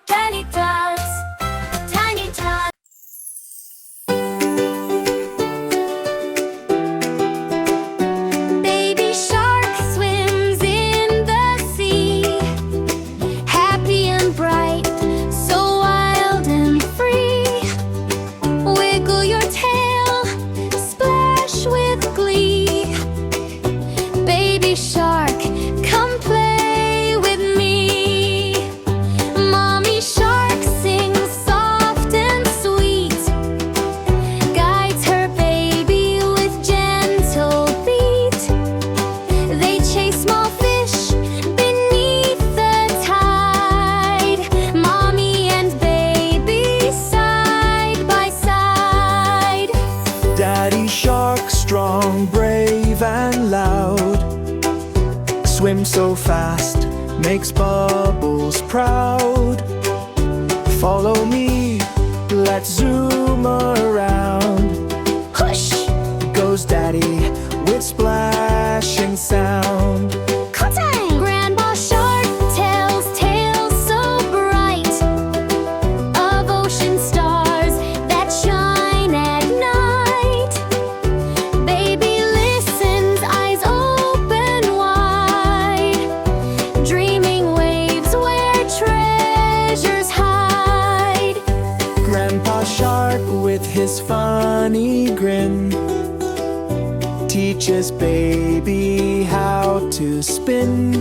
Tiny tots, tiny tots. Baby shark swims in the sea, happy and bright, so wild and free. Wiggle your tail, splash with glee. Baby shark, come play with me. Mommy shark sings soft and sweet, guides her baby with gentle beat. They chase small fish beneath the tide, mommy and baby side by side. Daddy shark, strong, brave and loud, swims so fast, makes bubbles proud. Follow me, let's zoom around. Hush! Goes Daddy with splashing sound. Cotton! Grandma shark tells tales so bright of ocean stars that shine at night. Baby listens, eyes open wide, dreaming waves where treasures hide. Grandpa shark with his funny grin teaches baby how to spin.